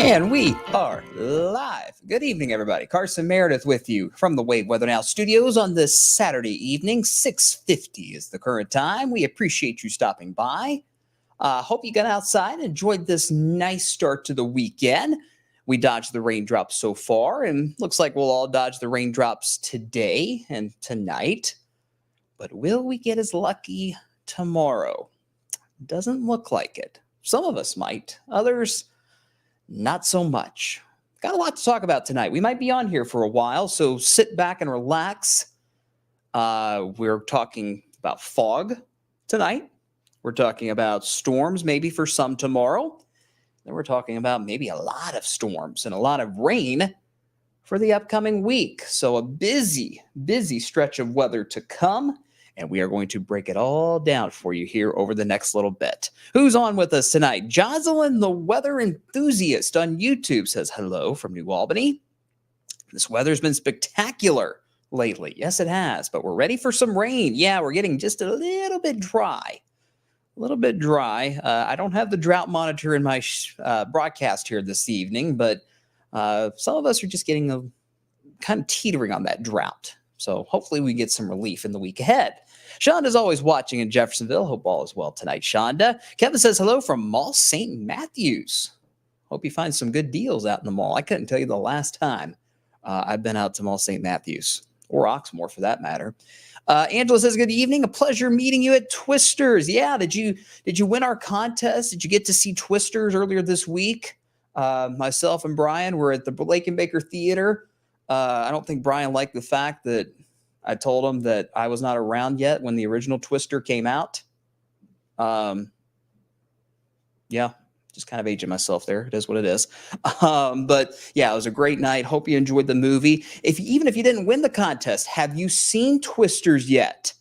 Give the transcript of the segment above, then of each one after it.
And we are live. Good evening, everybody. Carson Meredith with you from the Wave Weather Now studios on this Saturday evening. 6:50 is the current time. We appreciate you stopping by. Hope you got outside and enjoyed this nice start to the weekend. We dodged the raindrops so far, and looks like we'll all dodge the raindrops today and tonight. But will we get as lucky tomorrow? Doesn't look like it. Some of us might. Others, not so much. Got a lot to talk about tonight. We might be on here for a while, so sit back and relax. We're talking about fog tonight. We're talking about storms, maybe for some tomorrow. Then we're talking about maybe a lot of storms and a lot of rain for the upcoming week. So a busy, busy stretch of weather to come. And we are going to break it all down for you here over the next little bit. Who's on with us tonight? Jocelyn, the weather enthusiast on YouTube, says hello from New Albany. This weather's been spectacular lately. Yes, it has. But we're ready for some rain. Yeah, we're getting just a little bit dry. A little bit dry. I don't have the drought monitor in my broadcast here this evening, but some of us are just getting kind of teetering on that drought. So hopefully we get some relief in the week ahead. Shonda's always watching in Jeffersonville. Hope all is well tonight, Shonda. Kevin says hello from Mall St. Matthews. Hope you find some good deals out in the mall. I couldn't tell you the last time I've been out to Mall St. Matthews, or Oxmoor for that matter. Angela says, good evening. A pleasure meeting you at Twisters. Yeah, did you win our contest? Did you get to see Twisters earlier this week? Myself and Brian were at the Lake and Baker Theater. I don't think Brian liked the fact that I told him that I was not around yet when the original Twister came out. Yeah, just kind of aging myself there. It is what it is. But yeah, it was a great night. Hope you enjoyed the movie. Even if you didn't win the contest, have you seen Twisters yet?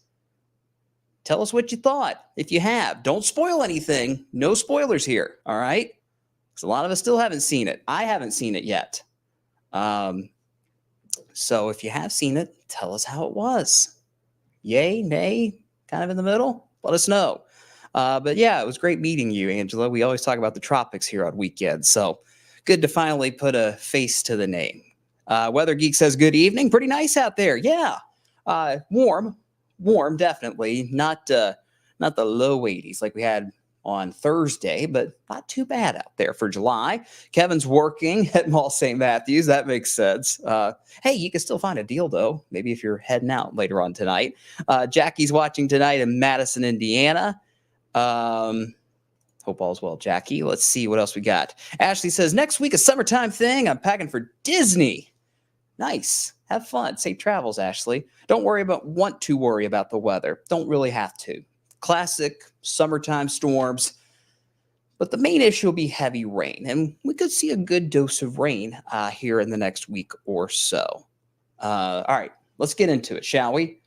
Tell us what you thought. If you have, don't spoil anything. No spoilers here. All right. Because a lot of us still haven't seen it. I haven't seen it yet. So if you have seen it, tell us how it was. Yay, nay, kind of in the middle? Let us know. But yeah, it was great meeting you, Angela. We always talk about the tropics here on weekends. So good to finally put a face to the name. Weather Geek says, good evening. Pretty nice out there. Yeah. Warm, definitely. Not the low 80s like we had on Thursday, but not too bad out there for July. Kevin's working at Mall St. Matthews. That makes sense. Hey, you can still find a deal, though, maybe if you're heading out later on tonight. Jackie's watching tonight in Madison, Indiana. Hope all's well, Jackie. Let's see what else we got. Ashley says, next week, a summertime thing. I'm packing for Disney. Nice. Have fun. Safe travels, Ashley. Don't want to worry about the weather. Don't really have to. Classic summertime storms, but the main issue will be heavy rain, and we could see a good dose of rain here in the next week or so. All right, let's get into it, shall we?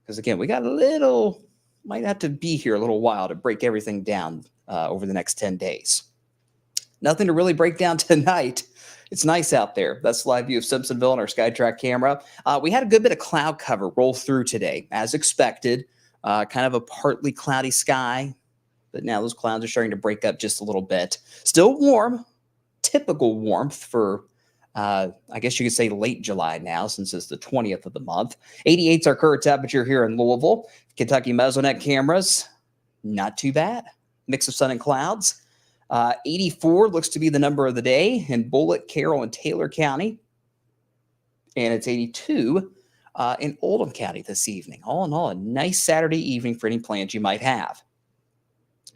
Because again, we got might have to be here a little while to break everything down over the next 10 days. Nothing to really break down tonight. It's nice out there. That's the live view of Simpsonville on our SkyTrack camera. We had a good bit of cloud cover roll through today, as expected. Kind of a partly cloudy sky, but now those clouds are starting to break up just a little bit. Still warm, typical warmth for, I guess you could say late July now, since it's the 20th of the month. 88's our current temperature here in Louisville. Kentucky Mesonet cameras, not too bad. Mix of sun and clouds. 84 looks to be the number of the day in Bullitt, Carroll, and Taylor County. And it's 82 in Oldham County this evening. All in all, a nice Saturday evening for any plans you might have.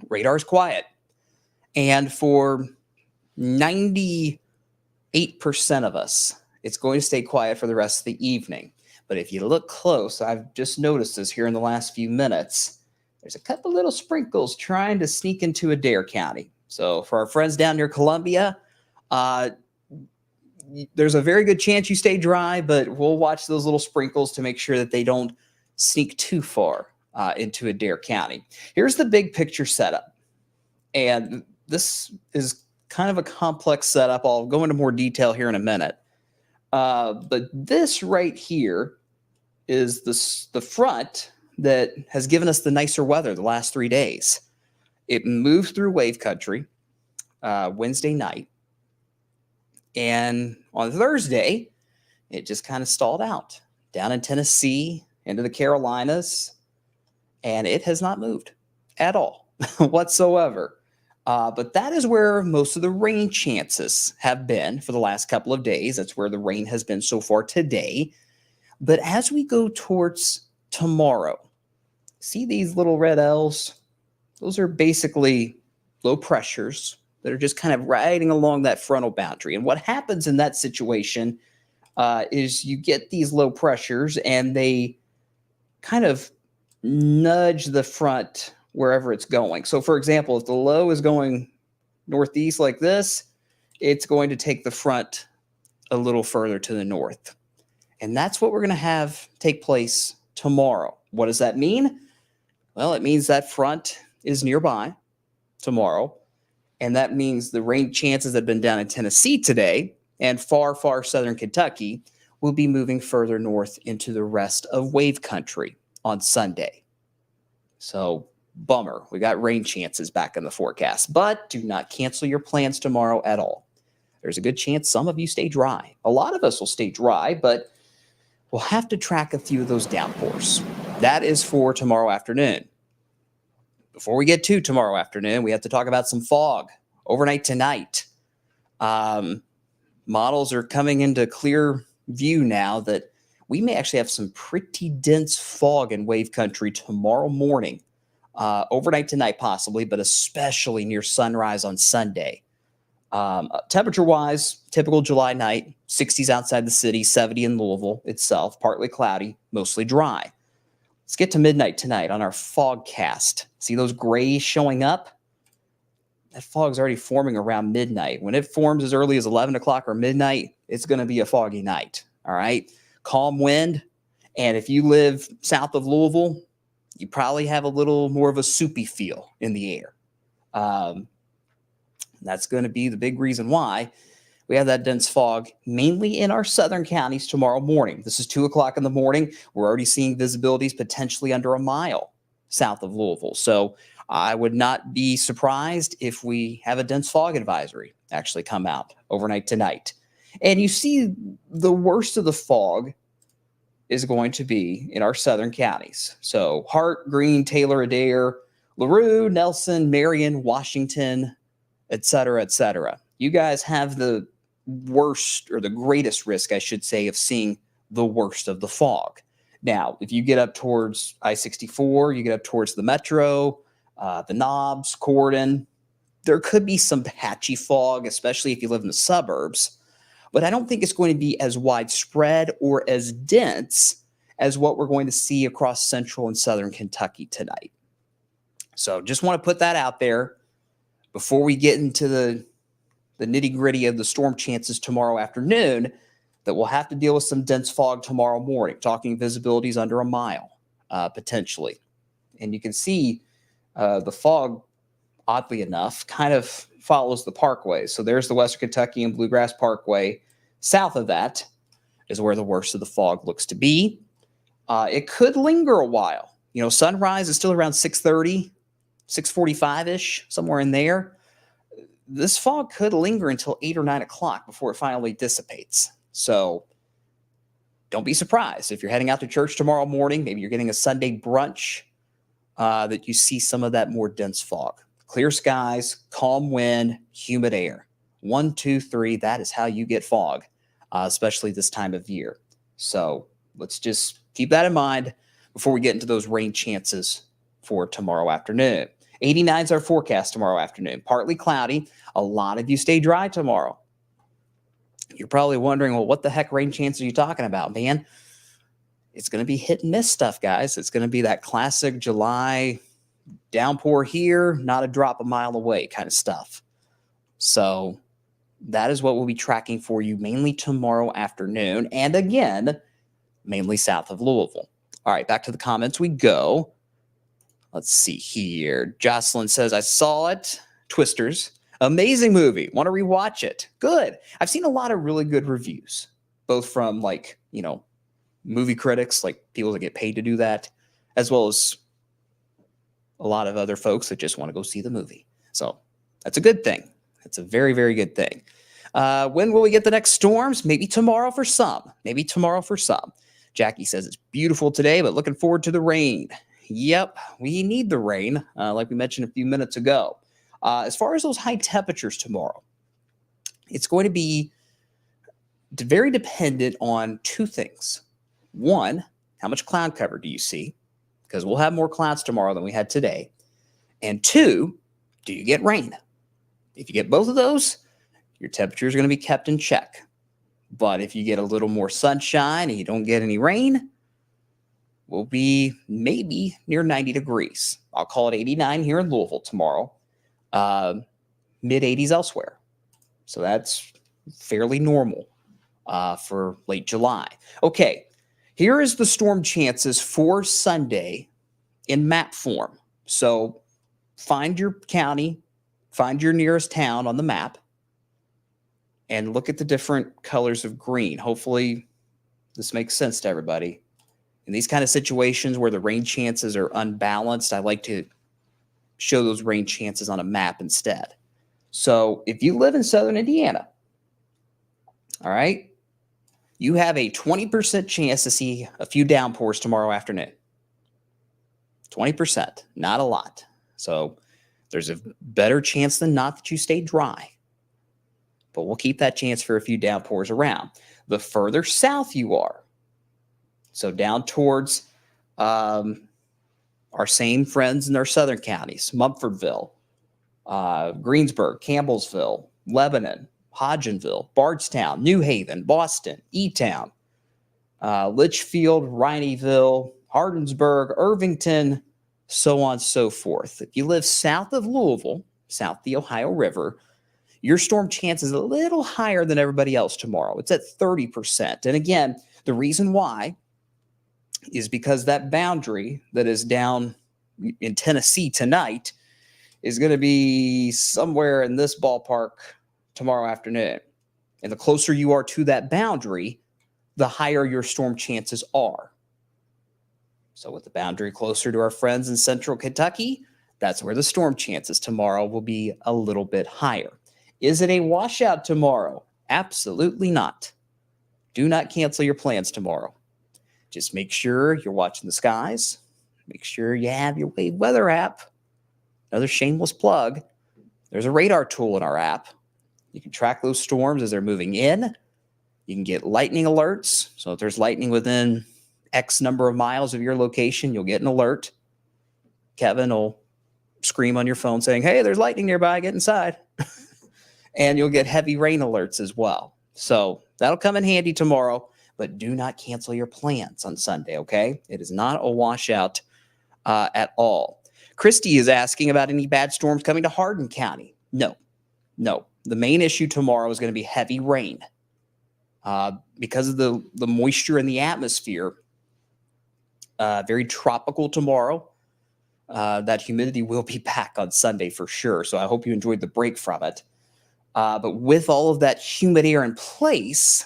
Radar's quiet. And for 98% of us, it's going to stay quiet for the rest of the evening. But if you look close, I've just noticed this here in the last few minutes, there's a couple little sprinkles trying to sneak into Adair County. So for our friends down near Columbia, there's a very good chance you stay dry, but we'll watch those little sprinkles to make sure that they don't sneak too far into Adair County. Here's the big picture setup. And this is kind of a complex setup. I'll go into more detail here in a minute. But this right here is the front that has given us the nicer weather the last 3 days. It moved through wave country Wednesday night. And on Thursday, it just kind of stalled out down in Tennessee, into the Carolinas, and it has not moved at all whatsoever. But that is where most of the rain chances have been for the last couple of days. That's where the rain has been so far today. But as we go towards tomorrow, see these little red L's? Those are basically low pressures that are just kind of riding along that frontal boundary. And what happens in that situation is you get these low pressures and they kind of nudge the front wherever it's going. So, for example, if the low is going northeast like this, it's going to take the front a little further to the north. And that's what we're going to have take place tomorrow. What does that mean? Well, it means that front is nearby tomorrow. And that means the rain chances that have been down in Tennessee today and far, far southern Kentucky will be moving further north into the rest of wave country on Sunday. So, bummer. We got rain chances back in the forecast, but do not cancel your plans tomorrow at all. There's a good chance some of you stay dry. A lot of us will stay dry, but we'll have to track a few of those downpours. That is for tomorrow afternoon. Before we get to tomorrow afternoon, we have to talk about some fog overnight tonight. Models are coming into clear view now that we may actually have some pretty dense fog in wave country tomorrow morning, overnight tonight possibly, but especially near sunrise on Sunday. Temperature-wise, typical July night, 60s outside the city, 70 in Louisville itself, partly cloudy, mostly dry. Let's get to midnight tonight on our fogcast. See those grays showing up? That fog's already forming around midnight. When it forms as early as 11 o'clock or midnight, it's going to be a foggy night, all right? Calm wind, and if you live south of Louisville, you probably have a little more of a soupy feel in the air. That's going to be the big reason why we have that dense fog, mainly in our southern counties tomorrow morning. This is 2 o'clock in the morning. We're already seeing visibilities potentially under a mile south of Louisville. So I would not be surprised if we have a dense fog advisory actually come out overnight tonight. And you see the worst of the fog is going to be in our southern counties. So Hart, Greene, Taylor, Adair, LaRue, Nelson, Marion, Washington, et cetera, et cetera. You guys have the worst, or the greatest risk, I should say, of seeing the worst of the fog. Now, if you get up towards I-64, you get up towards the Metro, the Knobs, Corden, there could be some patchy fog, especially if you live in the suburbs. But I don't think it's going to be as widespread or as dense as what we're going to see across central and southern Kentucky tonight. So just want to put that out there before we get into the nitty-gritty of the storm chances tomorrow afternoon, that we'll have to deal with some dense fog tomorrow morning, talking visibilities under a mile, potentially. And you can see the fog, oddly enough, kind of follows the parkway. So there's the Western Kentucky and Bluegrass Parkway. South of that is where the worst of the fog looks to be. It could linger a while. You know, sunrise is still around 6:30, 6:45-ish, somewhere in there. This fog could linger until 8 or 9 o'clock before it finally dissipates. So don't be surprised if you're heading out to church tomorrow morning, maybe you're getting a Sunday brunch, that you see some of that more dense fog. Clear skies, calm wind, humid air. 1, 2, 3, that is how you get fog, especially this time of year. So let's just keep that in mind before we get into those rain chances for tomorrow afternoon. 89 is our forecast tomorrow afternoon. Partly cloudy. A lot of you stay dry tomorrow. You're probably wondering, well, what the heck rain chance are you talking about, man? It's going to be hit and miss stuff, guys. It's going to be that classic July downpour here, not a drop a mile away kind of stuff. So that is what we'll be tracking for you mainly tomorrow afternoon. And again, mainly south of Louisville. All right, back to the comments we go. Let's see here. Jocelyn says, I saw it. Twisters. Amazing movie. Want to rewatch it. Good. I've seen a lot of really good reviews, both from movie critics, like people that get paid to do that, as well as a lot of other folks that just want to go see the movie. So that's a good thing. It's a very, very good thing. When will we get the next storms? Maybe tomorrow for some. Maybe tomorrow for some. Jackie says it's beautiful today, but looking forward to the rain. Yep, we need the rain, like we mentioned a few minutes ago. As far as those high temperatures tomorrow, it's going to be very dependent on two things. One, how much cloud cover do you see? Because we'll have more clouds tomorrow than we had today. And two, do you get rain? If you get both of those, your temperature is going to be kept in check. But if you get a little more sunshine and you don't get any rain, we'll be maybe near 90 degrees. I'll call it 89 here in Louisville tomorrow, mid 80s elsewhere. So that's fairly normal for late July. Okay, here is the storm chances for Sunday in map form. So find your county, find your nearest town on the map, and look at the different colors of green. Hopefully this makes sense to everybody. In these kind of situations where the rain chances are unbalanced, I like to show those rain chances on a map instead. So if you live in southern Indiana, all right, you have a 20% chance to see a few downpours tomorrow afternoon. 20%, not a lot. So there's a better chance than not that you stay dry. But we'll keep that chance for a few downpours around. The further south you are, so down towards our same friends in our southern counties, Mumfordville, Greensburg, Campbellsville, Lebanon, Hodgenville, Bardstown, New Haven, Boston, E-Town, Litchfield, Rineyville, Hardinsburg, Irvington, so on and so forth. If you live south of Louisville, south of the Ohio River, your storm chance is a little higher than everybody else tomorrow. It's at 30%. And again, the reason why is because that boundary that is down in Tennessee tonight is going to be somewhere in this ballpark tomorrow afternoon. And the closer you are to that boundary, the higher your storm chances are. So with the boundary closer to our friends in central Kentucky, that's where the storm chances tomorrow will be a little bit higher. Is it a washout tomorrow? Absolutely not. Do not cancel your plans tomorrow. Just make sure you're watching the skies. Make sure you have your Wave Weather app. Another shameless plug. There's a radar tool in our app. You can track those storms as they're moving in. You can get lightning alerts. So if there's lightning within X number of miles of your location, you'll get an alert. Kevin will scream on your phone saying, hey, there's lightning nearby, get inside. And you'll get heavy rain alerts as well. So that'll come in handy tomorrow, but do not cancel your plans on Sunday, okay? It is not a washout at all. Christy is asking about any bad storms coming to Hardin County. No. The main issue tomorrow is going to be heavy rain. Because of the moisture in the atmosphere, very tropical tomorrow. That humidity will be back on Sunday for sure. So I hope you enjoyed the break from it. But with all of that humid air in place,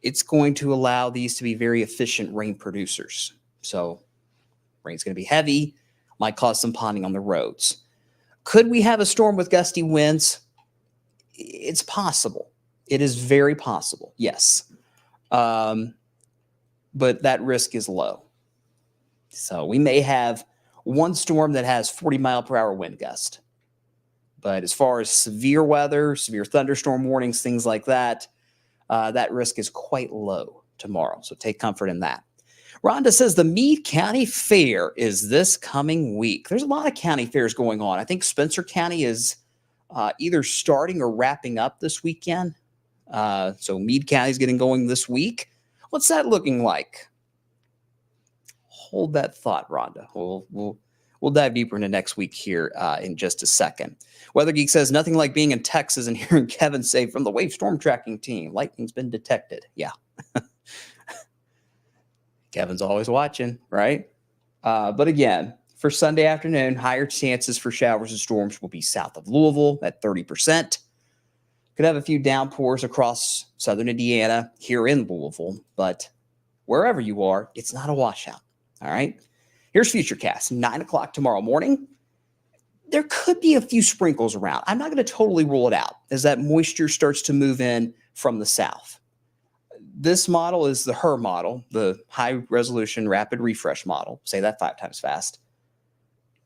it's going to allow these to be very efficient rain producers. So rain's going to be heavy, might cause some ponding on the roads. Could we have a storm with gusty winds? It's possible. It is very possible, yes. But that risk is low. So we may have one storm that has 40-mile-per-hour wind gust. But as far as severe weather, severe thunderstorm warnings, things like that, that risk is quite low tomorrow. So take comfort in that. Rhonda says the Meade County Fair is this coming week. There's a lot of county fairs going on. I think Spencer County is either starting or wrapping up this weekend. So Meade County is getting going this week. What's that looking like? Hold that thought, Rhonda. We'll dive deeper into next week here in just a second. Weather Geek says nothing like being in Texas and hearing Kevin say from the wave storm tracking team, lightning's been detected. Yeah. Kevin's always watching, right? But again, for Sunday afternoon, higher chances for showers and storms will be south of Louisville at 30%. Could have a few downpours across southern Indiana here in Louisville, but wherever you are, it's not a washout. All right. Here's Futurecast, 9 o'clock tomorrow morning. There could be a few sprinkles around. I'm not going to totally rule it out as that moisture starts to move in from the south. This model is the HER model, the high resolution rapid refresh model. Say that 5 times fast.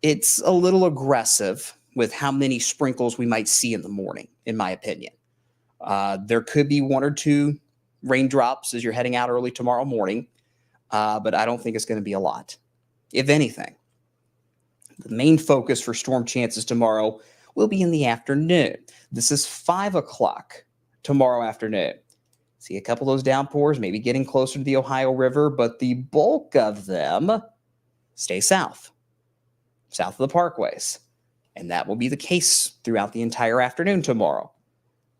It's a little aggressive with how many sprinkles we might see in the morning, in my opinion. There could be 1 or 2 raindrops as you're heading out early tomorrow morning, but I don't think it's going to be a lot, if anything. The main focus for storm chances tomorrow will be in the afternoon. This is 5 o'clock tomorrow afternoon. See a couple of those downpours, maybe getting closer to the Ohio River, but the bulk of them stay south of the parkways. And that will be the case throughout the entire afternoon tomorrow.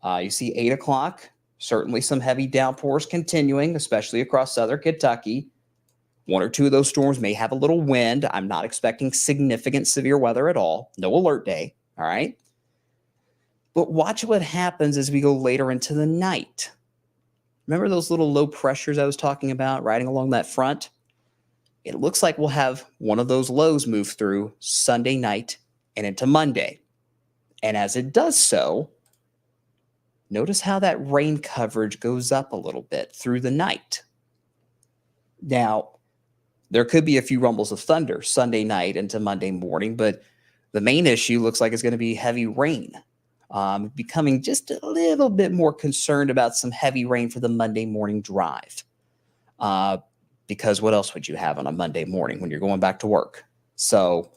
You see 8 o'clock, certainly some heavy downpours continuing, especially across southern Kentucky. 1 or 2 of those storms may have a little wind. I'm not expecting significant severe weather at all. No alert day, all right? But watch what happens as we go later into the night. Remember those little low pressures I was talking about riding along that front? It looks like we'll have one of those lows move through Sunday night and into Monday. And as it does so, notice how that rain coverage goes up a little bit through the night. Now, there could be a few rumbles of thunder Sunday night into Monday morning, but the main issue looks like it's going to be heavy rain. Becoming just a little bit more concerned about some heavy rain for the Monday morning drive. Because what else would you have on a Monday morning when you're going back to work? So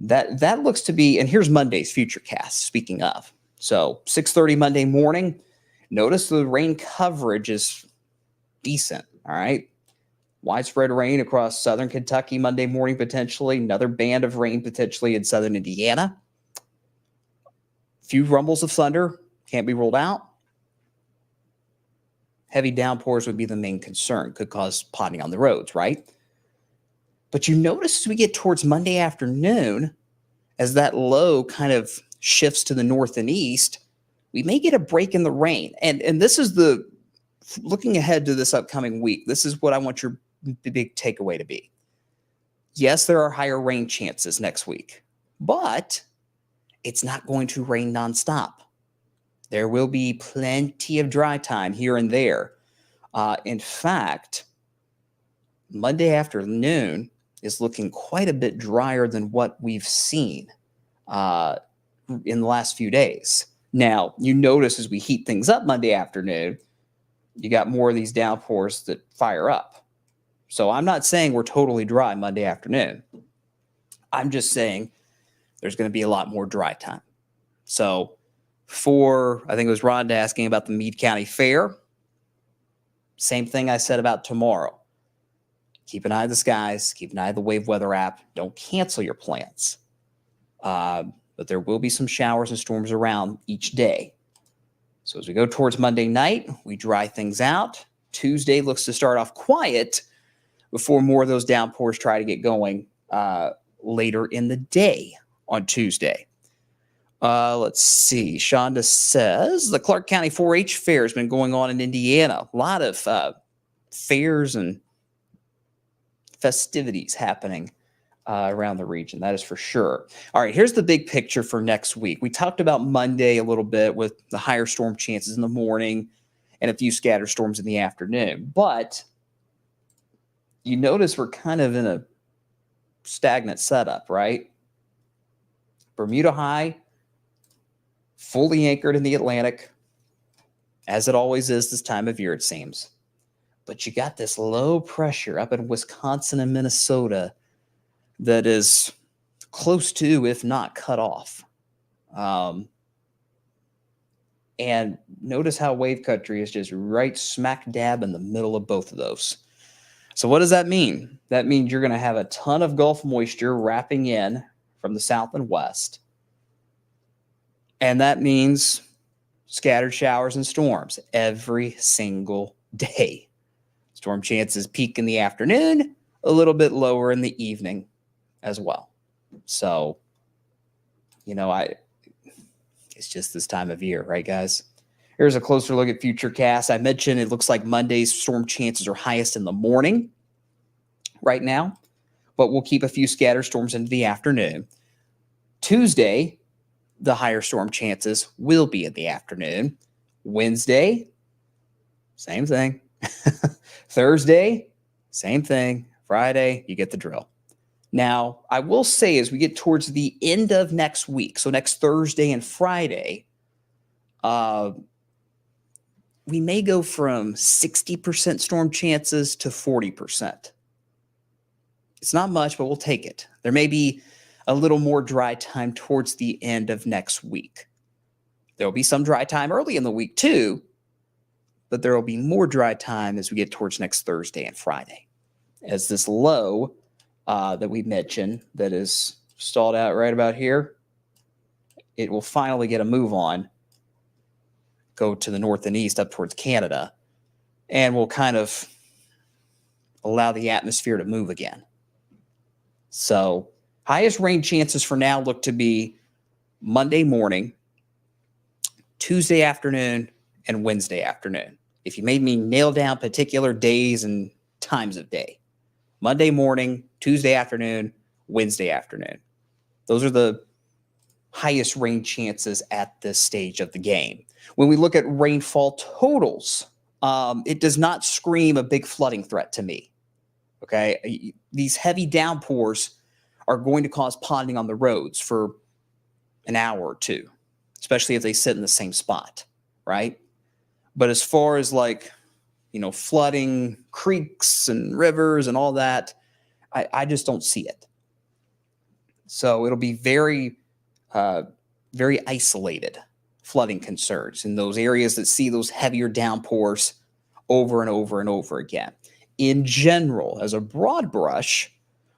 that looks to be, and here's Monday's futurecast, speaking of. So 6:30 Monday morning, notice the rain coverage is decent, all right? Widespread rain across southern Kentucky Monday morning, potentially. Another band of rain potentially in southern Indiana. Few rumbles of thunder, can't be ruled out. Heavy downpours would be the main concern. Could cause potting on the roads, right? But you notice as we get towards Monday afternoon, as that low kind of shifts to the north and east, we may get a break in the rain. And this is looking ahead to this upcoming week, this is what I want your big takeaway to be. Yes, there are higher rain chances next week, but it's not going to rain nonstop. There will be plenty of dry time here and there. In fact, Monday afternoon is looking quite a bit drier than what we've seen in the last few days. Now, you notice as we heat things up Monday afternoon, you got more of these downpours that fire up. So I'm not saying we're totally dry Monday afternoon. I'm just saying there's going to be a lot more dry time. So I think it was Rhonda asking about the Meade County Fair. Same thing I said about tomorrow. Keep an eye on the skies. Keep an eye on the Wave Weather app. Don't cancel your plans. But there will be some showers and storms around each day. So as we go towards Monday night, we dry things out. Tuesday looks to start off quiet before more of those downpours try to get going later in the day on Tuesday. Let's see. Shonda says the Clark County 4-H Fair has been going on in Indiana. A lot of fairs and festivities happening around the region. That is for sure. All right, here's the big picture for next week. We talked about Monday a little bit with the higher storm chances in the morning and a few scattered storms in the afternoon. But you notice we're kind of in a stagnant setup, right? Bermuda High, fully anchored in the Atlantic, as it always is this time of year, it seems. But you got this low pressure up in Wisconsin and Minnesota that is close to, if not cut off. And notice how wave country is just right smack dab in the middle of both of those. So what does that mean? That means you're going to have a ton of Gulf moisture wrapping in from the south and west. And that means scattered showers and storms every single day. Storm chances peak in the afternoon, a little bit lower in the evening as well. So, it's just this time of year, right, guys? Here's a closer look at futurecast. I mentioned it looks like Monday's storm chances are highest in the morning right now, but we'll keep a few scattered storms into the afternoon. Tuesday, the higher storm chances will be in the afternoon. Wednesday, same thing. Thursday, same thing. Friday, you get the drill. Now, I will say as we get towards the end of next week, so next Thursday and Friday, we may go from 60% storm chances to 40%. It's not much, but we'll take it. There may be a little more dry time towards the end of next week. There will be some dry time early in the week too, but there will be more dry time as we get towards next Thursday and Friday. As this low that we mentioned that is stalled out right about here, it will finally get a move on, go to the north and east up towards Canada, and will kind of allow the atmosphere to move again. So highest rain chances for now look to be Monday morning, Tuesday afternoon, and Wednesday afternoon. If you made me nail down particular days and times of day, Monday morning, Tuesday afternoon, Wednesday afternoon. Those are the highest rain chances at this stage of the game. When we look at rainfall totals, it does not scream a big flooding threat to me. Okay, these heavy downpours are going to cause ponding on the roads for an hour or two, especially if they sit in the same spot, right? But as far as flooding creeks and rivers and all that, I just don't see it. So it'll be very, very isolated flooding concerns in those areas that see those heavier downpours over and over and over again. In general, as a broad brush,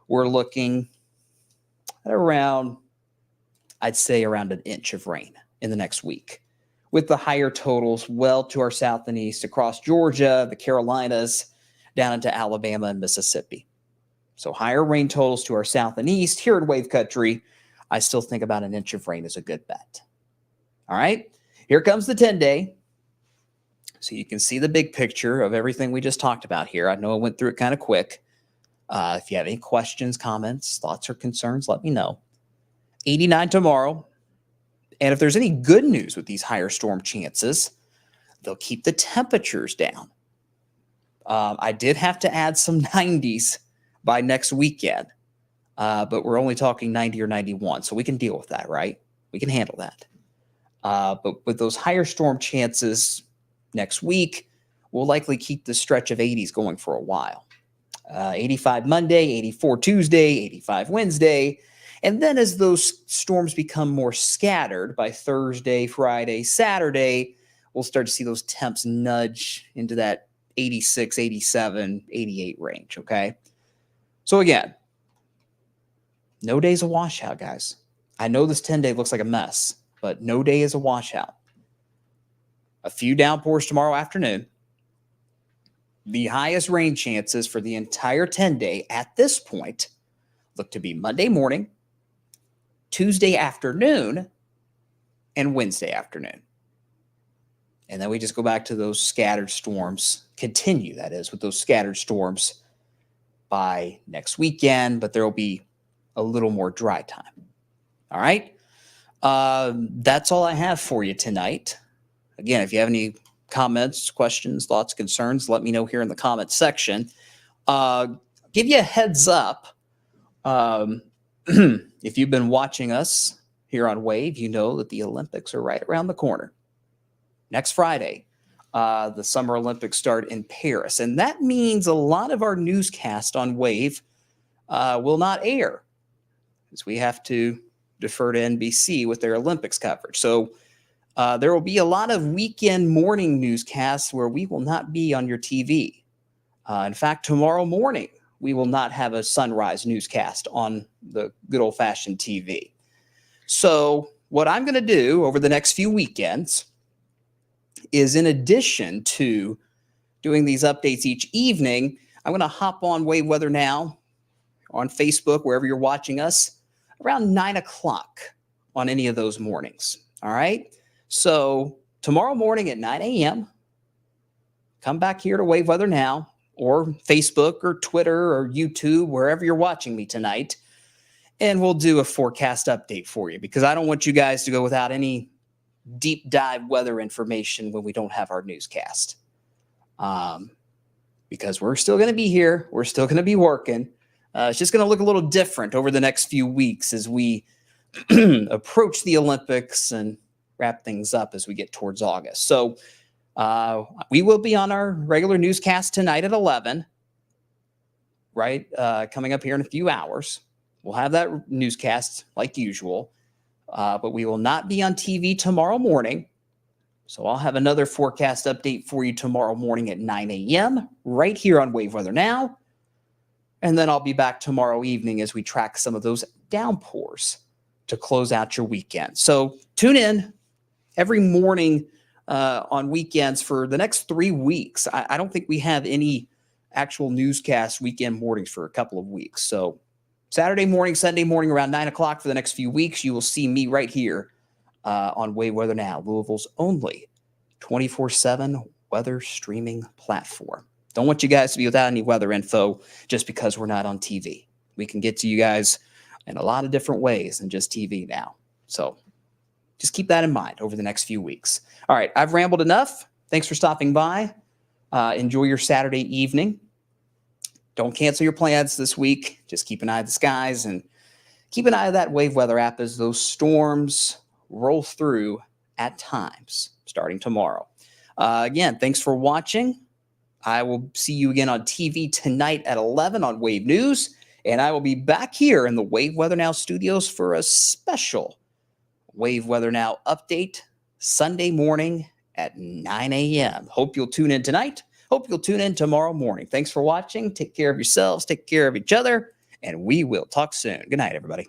we're looking at around, I'd say around an inch of rain in the next week, with the higher totals well to our south and east across Georgia, the Carolinas, down into Alabama and Mississippi. So higher rain totals to our south and east. Here in Wave Country, I still think about an inch of rain is a good bet. All right, here comes the 10-day. So you can see the big picture of everything we just talked about here. I know I went through it kind of quick. If you have any questions, comments, thoughts, or concerns, let me know. 89 tomorrow. And if there's any good news with these higher storm chances, they'll keep the temperatures down. I did have to add some 90s by next weekend, but we're only talking 90 or 91, so we can deal with that, right? We can handle that. But with those higher storm chances next week, we'll likely keep the stretch of 80s going for a while. 85 Monday, 84 Tuesday, 85 Wednesday. And then as those storms become more scattered by Thursday, Friday, Saturday, we'll start to see those temps nudge into that 86, 87, 88 range, okay? So again, no day's a washout, guys. I know this 10-day looks like a mess, but no day is a washout. A few downpours tomorrow afternoon. The highest rain chances for the entire 10-day at this point look to be Monday morning, Tuesday afternoon, and Wednesday afternoon. And then we just go back to those scattered storms, continue, that is, with those scattered storms by next weekend, but there will be a little more dry time. All right? That's all I have for you tonight. Again, if you have any comments, questions, thoughts, concerns, let me know here in the comments section. Give you a heads up. If you've been watching us here on Wave, you know that the Olympics are right around the corner. Next Friday, the Summer Olympics start in Paris. And that means a lot of our newscast on Wave will not air, as we have to defer to NBC with their Olympics coverage. So there will be a lot of weekend morning newscasts where we will not be on your TV. In fact, tomorrow morning, we will not have a sunrise newscast on the good old-fashioned TV. So what I'm going to do over the next few weekends is, in addition to doing these updates each evening, I'm going to hop on Wave Weather Now on Facebook, wherever you're watching us, around 9 o'clock on any of those mornings. All right? So tomorrow morning at 9 a.m., come back here to Wave Weather Now, or Facebook or Twitter or YouTube, wherever you're watching me tonight. and we'll do a forecast update for you because I don't want you guys to go without any deep dive weather information when we don't have our newscast. Because we're still going to be here. We're still going to be working. It's just going to look a little different over the next few weeks as we approach the Olympics and wrap things up as we get towards August. So we will be on our regular newscast tonight at 11, right? Coming up here in a few hours. We'll have that newscast like usual, but we will not be on TV tomorrow morning. So I'll have another forecast update for you tomorrow morning at 9 a.m. right here on Wave Weather Now. And then I'll be back tomorrow evening as we track some of those downpours to close out your weekend. So tune in every morning on weekends for the next 3 weeks. I don't think we have any actual newscast weekend mornings for a couple of weeks. So Saturday morning, Sunday morning around 9 o'clock for the next few weeks, you will see me right here on Wave Weather Now, Louisville's only 24/7 weather streaming platform. Don't want you guys to be without any weather info just because we're not on TV. We can get to you guys in a lot of different ways than just TV now. So just keep that in mind over the next few weeks. All right, I've rambled enough. Thanks for stopping by. Enjoy your Saturday evening. Don't cancel your plans this week. Just keep an eye on the skies and keep an eye on that Wave Weather app as those storms roll through at times starting tomorrow. Again, thanks for watching. I will see you again on TV tonight at 11 on Wave News, and I will be back here in the Wave Weather Now studios for a special Wave Weather Now update Sunday morning at 9 a.m. Hope you'll tune in tonight. Hope you'll tune in tomorrow morning. Thanks for watching. Take care of yourselves. Take care of each other, and we will talk soon. Good night, everybody.